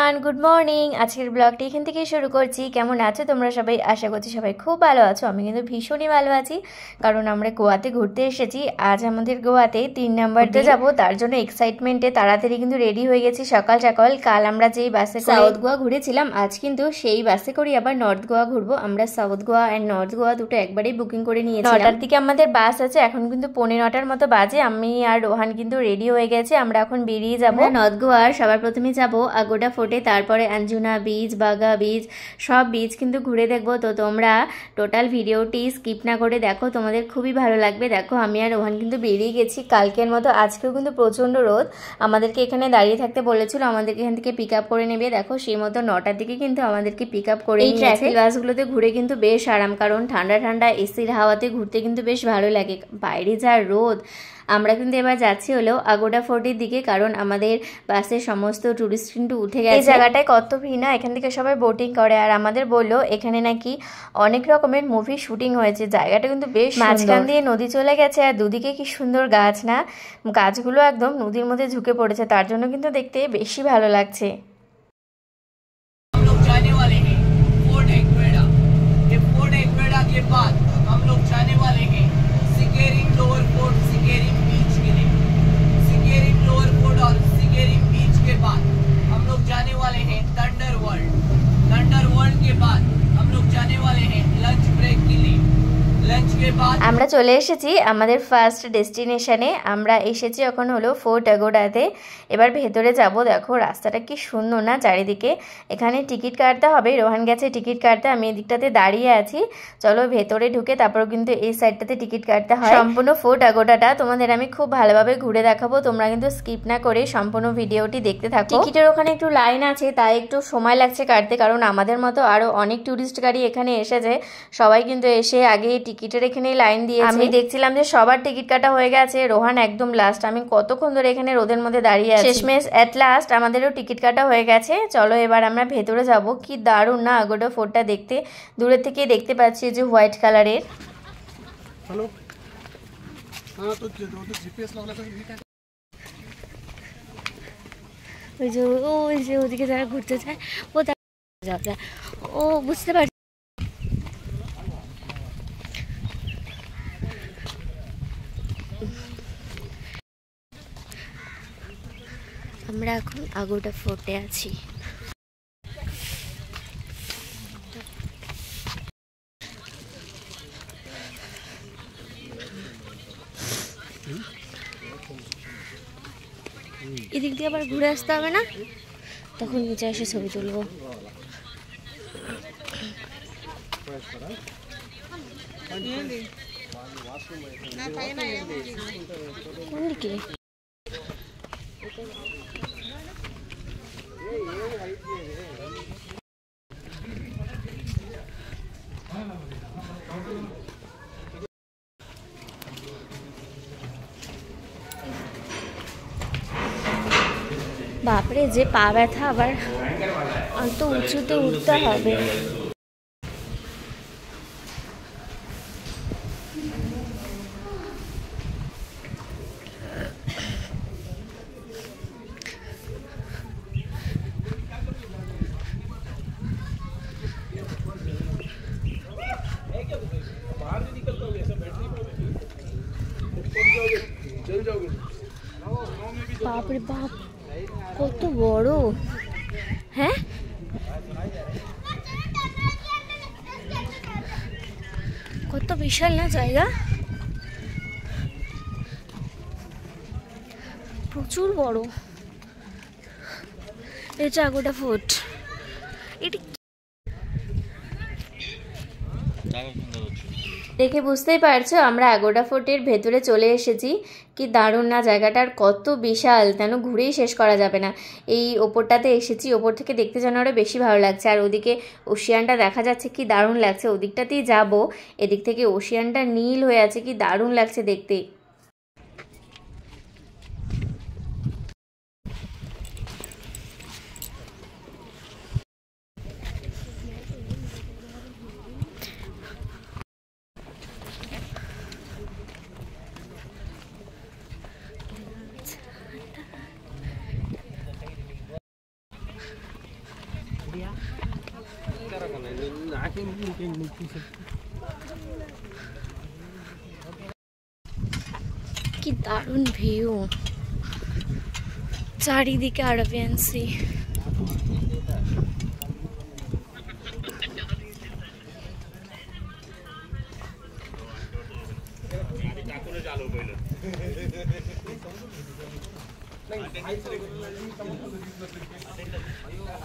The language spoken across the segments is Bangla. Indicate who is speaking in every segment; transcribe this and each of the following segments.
Speaker 1: Everyone, good morning. আজকের ব্লগটি এখান থেকে শুরু করছি। কেমন আছো তোমরা সবাই? আশা করছি সবাই খুব ভালো আছো। আমি কিন্তু ভীষণই ভালো আছি, কারণ আমরা গোয়াতে ঘুরতে এসেছি। আজ আমাদের গোয়াতে 3 নাম্বারতে যাবো, তার জন্য এক্সাইটমেন্টে তাড়াতাড়ি কিন্তু রেডি হয়ে গেছি সকাল সকাল। কাল আমরা যেই বাসে সাউথ গোয়া ঘুরেছিলাম, আজ কিন্তু সেই বাসে করে আবার নর্থ গোয়া ঘুরবো। আমরা south Goa and north Goa দুটো একবারেই বুকিং করে নিয়েছি। 9টার দিকে আমাদের বাস আছে, এখন কিন্তু 9:45 মতো বাজে। আমি আর রোহান কিন্তু রেডি হয়ে গেছে, আমরা এখন বেরিয়ে যাবো নর্থ গোয়ার। সবার প্রথমে যাবো আগোডা ফোর্টে, তারপরে আঞ্জুনা বিচ, বাগা বিচ, সব বিচ কিন্তু ঘুরে দেখবো। তো তোমরা টোটাল ভিডিওটি স্কিপ না করে দেখো, তোমাদের খুবই ভালো লাগবে। দেখো আমি আর রোহান কিন্তু বেরিয়ে গেছি কালকের মতো। আজকেও কিন্তু প্রচণ্ড রোদ, আমাদেরকে এখানে দাঁড়িয়ে থাকতে বলেছিল, আমাদেরকে এখান থেকে পিক আপ করে নেবে। দেখো সেই মতো 9টার দিকে কিন্তু আমাদেরকে পিক আপ করে নিয়েছে। এই ট্রাফিক বাসগুলোতে ঘুরে কিন্তু বেশ আরাম, কারণ ঠান্ডা ঠান্ডা এসির হাওয়াতে ঘুরতে কিন্তু বেশ ভালো লাগে। বাইরে যা রোদ। আমরা কিন্তু এবার যাচ্ছি হলো আগোডা ফোর্টের দিকে, কারণ আমাদের বাসের সমস্ত টুরিস্ট কিন্তু উঠে গেছে। এই জায়গাটায় কত ভিড় না, এখান থেকে সবাই বোটিং করে। আর আমাদের বললো এখানে নাকি অনেক রকমের মুভি শুটিং হয়েছে। জায়গাটা কিন্তু বেশ, মাঝখান দিয়ে নদী চলে গেছে, আর দুদিকে কি সুন্দর গাছ না, গাছগুলো একদম নদীর মধ্যে ঝুঁকে পড়েছে, তার জন্য কিন্তু দেখতে বেশি ভালো লাগছে। আমরা চলে এসেছি আমাদের ফার্স্ট ডেস্টিনেশনে। আমরা এসেছি এখন হলো ফোর্ট আগোডাতে। এবার ভেতরে যাব। দেখো রাস্তাটা কি সুন্দর না চারিদিকে। এখানে টিকিট কাটতে হবে, রোহান গেছে টিকিট কাটতে, আমি এদিকটাতে দাঁড়িয়ে আছি। চলো ভেতরে ঢুকে তারপর কিন্তু এই সাইডটাতে টিকিট কাটতে হয়। সম্পূর্ণ ফোর্ট আগোডাটা তোমাদের আমি খুব ভালোভাবে ঘুরে দেখাবো, তোমরা কিন্তু স্কিপ না করে সম্পূর্ণ ভিডিওটি দেখতে থাকো। টিকিটের ওখানে একটু লাইন আছে, তাই একটু সময় লাগছে কাটতে, কারণ আমাদের মতো আরো অনেক টুরিস্ট গাড়ি এখানে এসেছে। সবাই কিন্তু এসে আগে টিকিটের এখানে লাইন দিয়ে, আমি দেখছিলাম যে সবার টিকিট কাটা হয়ে গেছে, রোহান একদম লাস্ট। আমি কতক্ষণ ধরে এখানে রোদের মধ্যে দাঁড়িয়ে আছি, শেষমেশ এট লাস্ট আমাদেরও টিকিট কাটা হয়ে গেছে। চলো এবার আমরা ভেতরে যাব। কি দারুণ না আগোডা ফোর্টটা দেখতে, দূরের থেকে দেখতে পাচ্ছি যে হোয়াইট কালারের। হ্যালো, হ্যাঁ তো জিপিএস লাগলা তো ওই যে ওদিকে যারা ঘুরতে যায় ও যাবে, ও বুঝতে পারছি। আমরা এখন আগোডা ফোর্টে আছি। এদিক দিয়ে আবার ঘুরে আসতে হবে না, তখন নিচে এসে ছবি তুলবো। বাপরে যে পা ব্যথা, আবার অত উঁচুতে উঠতে হবে। বাপরে বাপ, কত বড়! হ্যাঁ কত বিশাল না জায়গা, প্রচুর বড়। এটা আগোডা ফোর্ট। এটি দেখে বুঝতেই পারছো আমরা আগোডা ফোর্টের ভেতরে চলে এসেছি। কি দারুণ না জায়গাটার, কত বিশাল, যেন ঘুরেই শেষ করা যাবে না। এই ওপরটাতে এসেছি, ওপর থেকে দেখতে যেন আরও বেশি ভালো লাগছে। আর ওদিকে ওশিয়ানটা দেখা যাচ্ছে, কি দারুণ লাগছে। ওদিকটাতেই যাব, এদিক থেকে ওশিয়ানটা নীল হয়ে আছে, কি দারুণ লাগছে দেখতে। কি দারুণ ভিউ, চারিদিকে আরবিয়ান সি।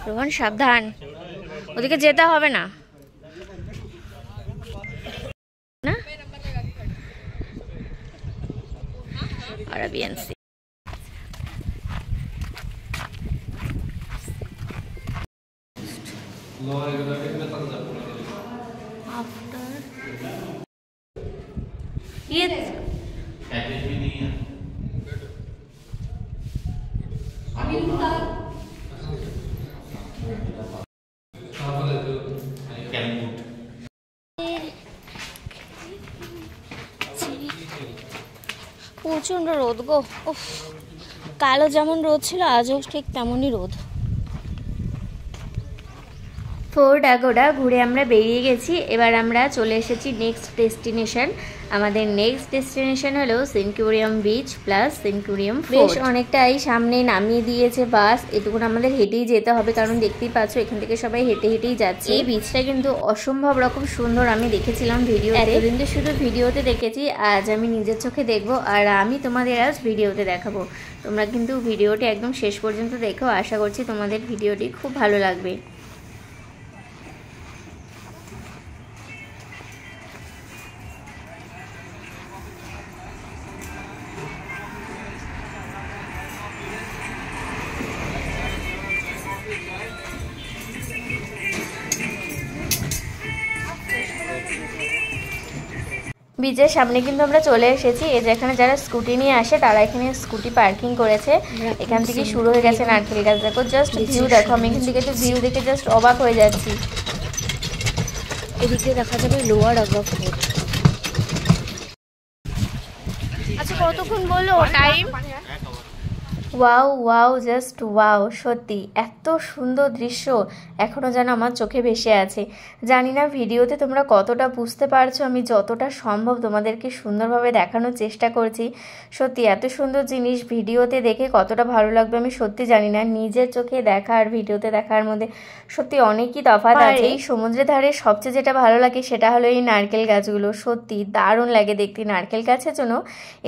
Speaker 1: রোহন সাবধান, ওদিকে যেতে হবে না। Arabian C. ये पैकेज भी नहीं है প্রচন্ড রোদ গো, উফ, কালো যেমন রোদ ছিল আজও ঠিক তেমনই রোদ। ফোর্ট আগোডা ঘুরে আমরা বেরিয়ে গেছি। এবার আমরা চলে এসেছি নেক্সট ডেস্টিনেশন। আমাদের নেক্সট ডেস্টিনেশন হলো সেন্টুরিয়াম বিচ প্লাস সেন্টুরিয়াম ফোর্ট। বেশ অনেকটাই সামনে নামিয়ে দিয়েছে বাস, এটুকুন আমাদের হেঁটেই যেতে হবে, কারণ দেখতেই পাচ্ছ এখান থেকে সবাই হেঁটে হেঁটেই যাচ্ছে। এই বিচটা কিন্তু অসম্ভব রকম সুন্দর, আমি দেখেছিলাম ভিডিওতে, এতদিন তো শুধু ভিডিওতে দেখেছি, আজ আমি নিজের চোখে দেখবো, আর আমি তোমাদের আজ ভিডিওতে দেখাবো। তোমরা কিন্তু ভিডিওটি একদম শেষ পর্যন্ত দেখো, আশা করছি তোমাদের ভিডিওটি খুব ভালো লাগবে। বিচের সামনে কিন্তু আমরা চলে এসেছি। এই যে এখানে যারা স্কুটি নিয়ে আসে তারা এখানে স্কুটি পার্কিং করেছে। এখান থেকে শুরু হয়ে গেছে নারকেল গাছ। দেখো জাস্ট ভিউ দেখো, আমি এখান থেকে ভিউ দেখে জাস্ট অবাক হয়ে যাচ্ছি। এদিকে দেখা যাবে লোয়ার আগা ফোর্ট। আচ্ছা কতক্ষণ বললো time? Wow wow, just wow, সত্যি এত সুন্দর দৃশ্য এখনও যেন আমার চোখে ভেসে আছে। জানি না ভিডিওতে তোমরা কতটা বুঝতে পারছো, আমি যতটা সম্ভব তোমাদেরকে সুন্দরভাবে দেখানোর চেষ্টা করছি। সত্যি এত সুন্দর জিনিস ভিডিওতে দেখে কতটা ভালো লাগবে আমি সত্যি জানি না। নিজের চোখে দেখা আর ভিডিওতে দেখার মধ্যে সত্যি অনেকই তফাৎ আছে। এই সমুদ্রের ধারে সবচেয়ে যেটা ভালো লাগে সেটা হলো এই নারকেল গাছগুলো, সত্যি দারুণ লাগে দেখতে। নারকেল গাছের জন্য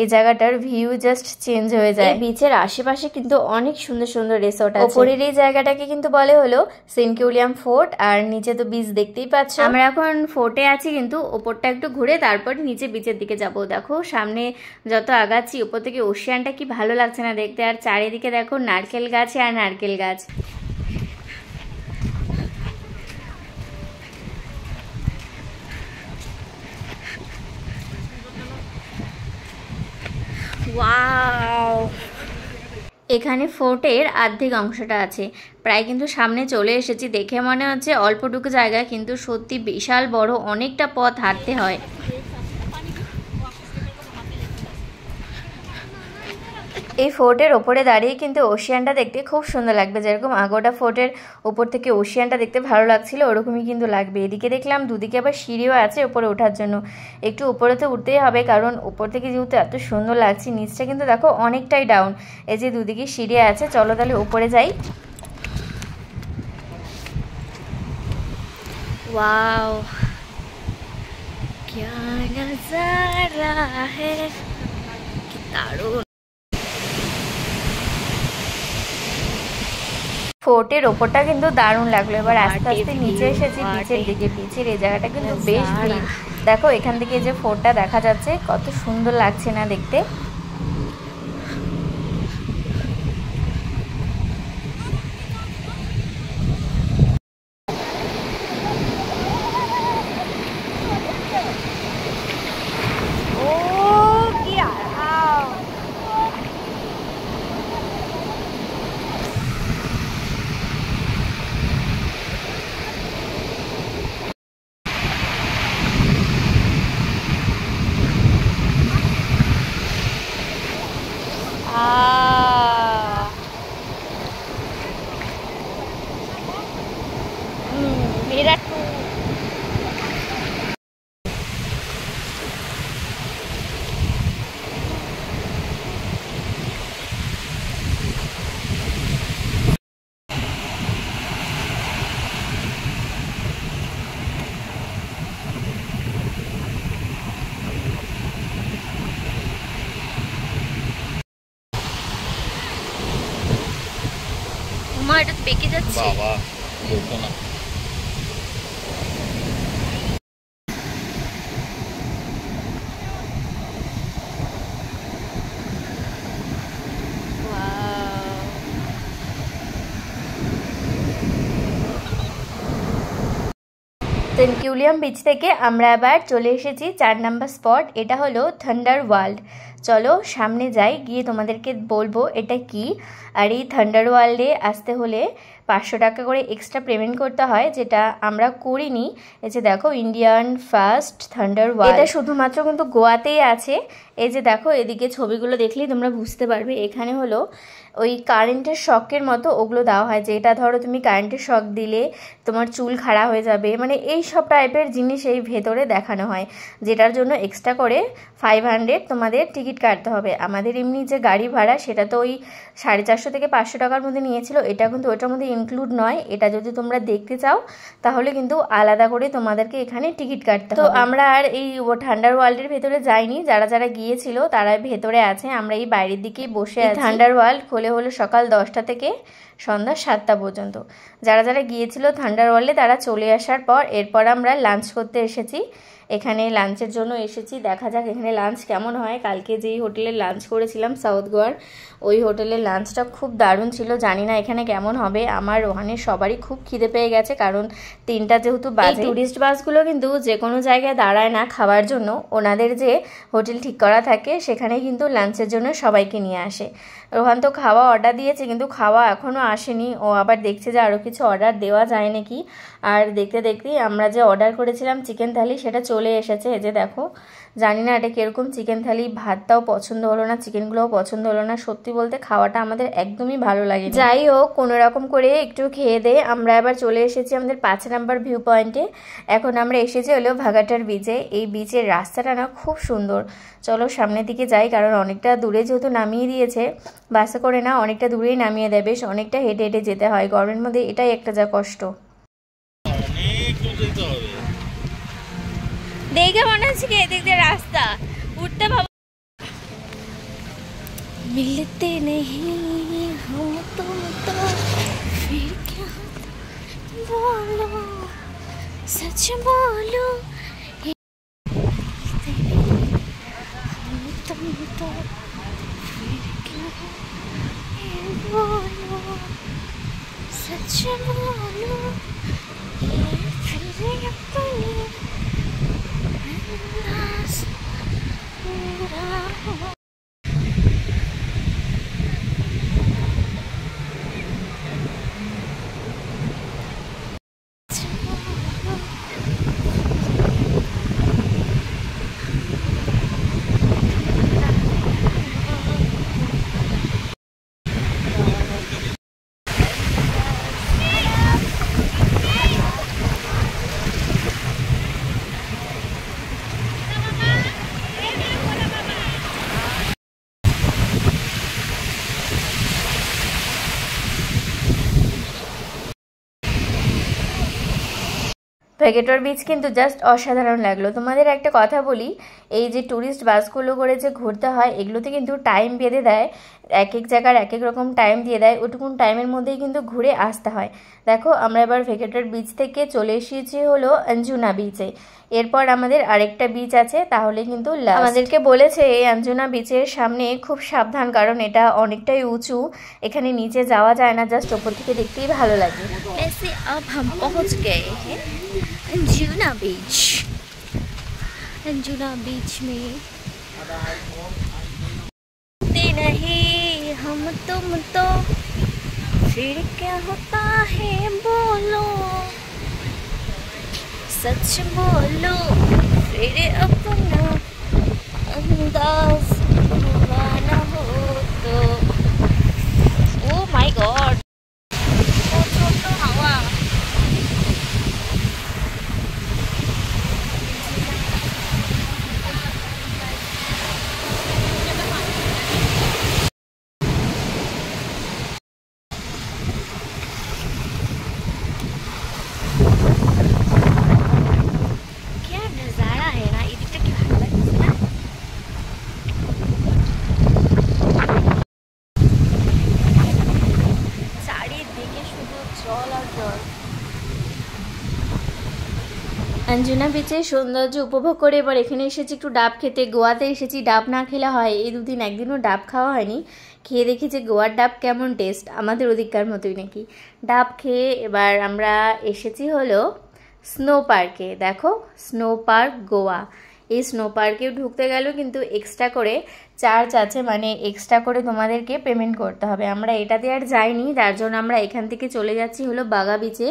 Speaker 1: এই জায়গাটার ভিউ জাস্ট চেঞ্জ হয়ে যায়। বিচের আশেপাশে কিন্তু অনেক সুন্দর সুন্দর রিসোর্ট আছে। ওপরের এই জায়গাটাকে কিন্তু বলে হলো সেন্টুরিয়াম ফোর্ট, আর নিচে তো বিচ দেখতেই পাচ্ছ। আমরা এখন ফোর্টে আছি, কিন্তু ওপরটা একটু ঘুরে তারপর নিচে বিচের দিকে যাব। দেখো সামনে যত আগাচ্ছি ওপর থেকে ওশিয়ানটা কি ভালো লাগছে না দেখতে, আর চারিদিকে দেখো নারকেল গাছ আর নারকেল গাছ। ওয়াও, এখানে ফোর্টের অর্ধেক অংশটা আছে, প্রায় কিন্তু সামনে চলে এসেছি। দেখে মনে হচ্ছে অল্পটুকু জায়গা, কিন্তু সত্যি বিশাল বড়, অনেকটা পথ হাঁটতে হয়। এই ফোর্টের ওপরে দাঁড়িয়ে কিন্তু ওশিয়ানটা দেখতে খুব সুন্দর লাগবে। যেরকম আগোডা ফোর্টের ওপর থেকে ওশিয়ানটা দেখতে ভালো লাগছিল, ওরকমই কিন্তু লাগবে। এদিকে দেখলাম দুদিকে আবার সিঁড়িও আছে উপরে ওঠার জন্য। একটু উপরে তো উঠতেই হবে, কারণ উপর থেকে যেহেতু এত সুন্দর লাগছে, নিচটা কিন্তু দেখো অনেকটাই ডাউন। এই যে দুদিকে সিঁড়ি আছে, চলো তাহলে উপরে যাই। ওয়াও, क्या नजारा है, কি দারুণ। ফোর্টের ওপরটা কিন্তু দারুণ লাগলো। এবার আস্তে আস্তে নিচে এসেছি বিচের দিকে। বিচের এই জায়গাটা কিন্তু বেশ ভিড়। দেখো এখান থেকে যে ফোর্টটা দেখা যাচ্ছে কত সুন্দর লাগছে না দেখতে। এটা তো পেকে যাচ্ছে
Speaker 2: বাবা বলতো না।
Speaker 1: সেন্ট-কিউলিয়াম বিচ থেকে আমরা আবার চলে এসেছি 4 নাম্বার স্পট। এটা হলো থান্ডার ওয়ার্ল্ড। চলো সামনে যাই, গিয়ে তোমাদেরকে বলবো এটা কি। আর এই থান্ডার ওয়ার্ল্ডে আসতে হলে 500 টাকা করে এক্সট্রা পেমেন্ট করতে হয়, যেটা আমরা করিনি। এই যে দেখো ইন্ডিয়ান ফার্স্ট থান্ডার ওয়ার্ল্ড, এটা শুধুমাত্র কিন্তু গোয়াতেই আছে। এই যে দেখো এদিকে ছবিগুলো দেখলেই তোমরা বুঝতে পারবে। এখানে হলো ওই কারেন্টের শকের মতো ওগুলো দেওয়া হয়, যেটা ধরো তুমি কারেন্টের শক দিলে তোমার চুল খাড়া হয়ে যাবে, মানে এই সব টাইপের জিনিস এই ভেতরে দেখানো হয়, যেটার জন্য এক্সট্রা করে 500 তোমাদের টিকিট কাটতে হবে। আমাদের এমনি যে গাড়ি ভাড়া সেটা তো ওই 450 থেকে 500 টাকার মধ্যে নিয়েছিল, এটা কিন্তু ওটার মধ্যে ইনক্লুড নয়। এটা যদি তোমরা দেখতে চাও তাহলে কিন্তু আলাদা করে তোমাদেরকে এখানে টিকিট কাটতে হবে। তো আমরা আর এই থান্ডার ওয়ার্ল্ডের ভেতরে যাইনি, যারা যারা গিয়েছিল তারা ভেতরে আছে, আমরা এই বাইরের দিকেই বসে আছি। থান্ডার ওয়ার্ল্ড খোলে হলো সকাল 10টা থেকে সন্ধ্যা 7টা পর্যন্ত। যারা যারা গিয়েছিল থান্ডার ওয়ার্ল্ডে তারা চলে আসার পর এরপর আমরা লাঞ্চ করতে এসেছি। এখানে লাঞ্চের জন্য এসেছি, দেখা যাক এখানে লাঞ্চ কেমন হয়। কালকে যেই হোটেলে লাঞ্চ করেছিলাম সাউথ গোয়ার, ওই হোটেলের লাঞ্চটা খুব দারুণ ছিল। জানি না এখানে কেমন হবে। আমার ওখানে সবারই খুব খিদে পেয়ে গেছে, কারণ 3টা যেহেতু বাজে। টুরিস্ট বাসগুলো কিন্তু যে কোনো জায়গায় দাঁড়ায় না খাওয়ার জন্য, ওনাদের যে হোটেল ঠিক করা থাকে সেখানে কিন্তু লাঞ্চের জন্য সবাইকে নিয়ে আসে। রোহান তো খাওয়া অর্ডার দিয়েছে, কিন্তু খাওয়া এখনও আসেনি। ও আবার দেখছে যে আরও কিছু অর্ডার দেওয়া যায় নাকি। আর দেখতে দেখতেই আমরা যে অর্ডার করেছিলাম চিকেন থালি সেটা চলে এসেছে। এই যে দেখো, জানি না এটা কীরকম চিকেন থালি, ভাতটাও পছন্দ হলো না, চিকেনগুলোও পছন্দ হলো না। সত্যি বলতে খাওয়াটা আমাদের একদমই ভালো লাগে। যাই হোক, কোনো রকম করে একটু খেয়ে দিয়ে আমরা এবার চলে এসেছি আমাদের 5 নাম্বার ভিউ পয়েন্টে। এখন আমরা এসেছি হলো ভাগাটার বিচে। এই বিচের রাস্তাটা না খুব সুন্দর। চলো সামনের দিকে যাই, কারণ অনেকটা দূরে যেহেতু নামিয়ে দিয়েছে, বাসে করে না অনেকটা দূরেই নামিয়ে দেয়, বেশ অনেকটা হেঁটে হেঁটে যেতে হয়। গরমের মধ্যে এটাই একটা যা কষ্ট। দেখে মনে হচ্ছে কি এদিক দিয়ে রাস্তা উঠতে ভাব মিলতে নেই हम तुम तो फिर क्या बोलो सच बोलो हम तुम तो फिर क्या बोलो सच बोलो फिर अपनी ভেগেটর বিচ কিন্তু জাস্ট অসাধারণ লাগলো। তোমাদের একটা কথা বলি, এই যে ট্যুরিস্ট বাসগুলো করে যে ঘুরতে হয়, এগুলোতে কিন্তু টাইম বেঁধে দেয়, এক এক জায়গার এক এক রকম টাইম দিয়ে দেয়, ওটুকুন টাইমের মধ্যেই কিন্তু ঘুরে আসতে হয়। দেখো আমরা এবার ভেগেটর বিচ থেকে চলে এসেছি হলো অঞ্জুনা বিচে। এরপর আমাদের আরেকটা বিচ আছে, তাহলে কিন্তু আমাদেরকে বলেছে এই অঞ্জুনা বিচের সামনে খুব সাবধান, কারণ এটা অনেকটাই উঁচু, এখানে নিচে যাওয়া যায় না, জাস্ট ওপর থেকে দেখতেই ভালো লাগে। ऐसे अब हम पहुंच गए हैं अंजुना बीच। अंजुना बीच में नहीं हम तुम तो फिर क्या होता है बोलो सच बोलो फिर अपना अंदाज हुआ ना हो तो। ओ माय गॉड, हवा অঞ্জনা বিচের সৌন্দর্য উপভোগ করে এবার এখানে এসেছি একটু ডাব খেতে। গোয়াতে এসেছি, ডাব না খেলে হয়? এই দুদিন একদিনও ডাব খাওয়া হয়নি। খেয়ে দেখি যে গোয়ার ডাব কেমন টেস্ট, আমাদের ওদিককার মতোই নাকি। ডাব খেয়ে এবার আমরা এসেছি হলো স্নো পার্কে। দেখো, স্নো পার্ক গোয়া। এই স্নো পার্কেও ঢুকতে গেলেও কিন্তু এক্সট্রা করে চার্জ আছে, মানে এক্সট্রা করে তোমাদেরকে পেমেন্ট করতে হবে। আমরা এটাতে আর যাইনি, তার জন্য আমরা এখান থেকে চলে যাচ্ছি হলো বাগা বিচে,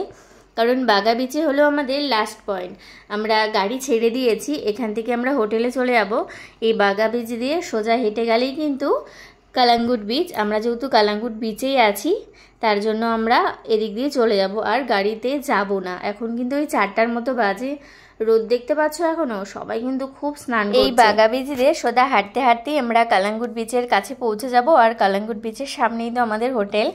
Speaker 1: কারণ বাগা বিচে হলো আমাদের লাস্ট পয়েন্ট। আমরা গাড়ি ছেড়ে দিয়েছি, এখান থেকে আমরা হোটেলে চলে যাব। এই বাগা বিচ দিয়ে সোজা হেঁটে গেলেই কিন্তু কালাঙ্গুট বিচ। আমরা যেহেতু কালাঙ্গুট বিচেই আছি, তার জন্য আমরা এদিক দিয়ে চলে যাব, আর গাড়িতে যাব না। এখন কিন্তু ওই 4টার মতো বাজে, রোদ দেখতে পাচ্ছ এখনো, সবাই কিন্তু খুব স্নান করছে। এই বাগা বিচ দিয়ে সোজা হাঁটতে হাঁটতেই আমরা কালাঙ্গুট বিচের কাছে পৌঁছে যাব, আর কালাঙ্গুট বিচের সামনেই তো আমাদের হোটেল।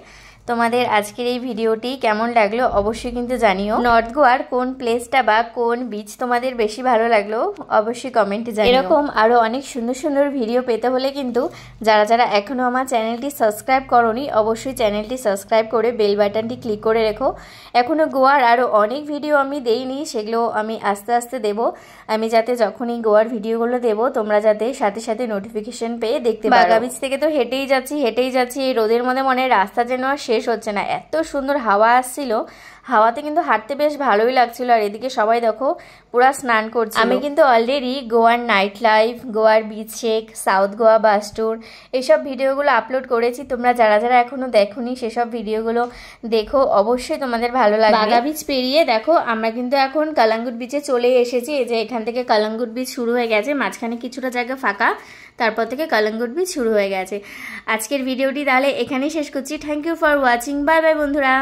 Speaker 1: তোমাদের আজকের এই ভিডিওটি কেমন লাগলো অবশ্যই কিন্তু জানিও। নর্থ গোয়ার কোন প্লেসটা বা কোন বিচ তোমাদের বেশি ভালো লাগলো অবশ্যই কমেন্টে জানিও। এরকম আরও অনেক সুন্দর সুন্দর ভিডিও পেতে হলে কিন্তু যারা যারা এখনও আমার চ্যানেলটি সাবস্ক্রাইব করোনি অবশ্যই চ্যানেলটি সাবস্ক্রাইব করে বেল বাটনটি ক্লিক করে রেখো। এখনও গোয়ার আরও অনেক ভিডিও আমি দেইনি, সেগুলো আমি আস্তে আস্তে দেব। আমি যাতে যখনই গোয়ার ভিডিওগুলো দেবো তোমরা যাতে সাথে সাথে নোটিফিকেশন পেয়ে দেখতে পারো। বাগা বিচ থেকে তো হেঁটেই যাচ্ছি এই রোদের মধ্যে, মনে রাস্তা যেন শেষ হচ্ছে না। এত সুন্দর হাওয়া আসছিল, হাওয়াতে কিন্তু হাঁটতে বেশ ভালোই লাগছিল। আর এদিকে সবাই দেখো পুরা স্নান করছে। আমি কিন্তু অলরেডি গোয়ার নাইট লাইফ, গোয়ার বিচ শেক, সাউথ গোয়া বাস ট্যুর এইসব ভিডিওগুলো আপলোড করেছি। তোমরা যারা যারা এখনো দেখোনি সেসব ভিডিওগুলো দেখো, অবশ্যই তোমাদের ভালো লাগবে। বাগা বিচ পেরিয়ে দেখো আমরা কিন্তু এখন কালাঙ্গুট বিচে চলে এসেছি। এই যে এখান থেকে কালাঙ্গুট বিচ শুরু হয়ে গেছে, মাঝখানে কিছুটা জায়গা ফাঁকা, তারপর থেকে কালাঙ্গুট বিচ শুরু হয়ে গেছে। আজকের ভিডিওটি তাহলে এখানেই শেষ করছি। Thank you for watching, bye bye বন্ধুরা।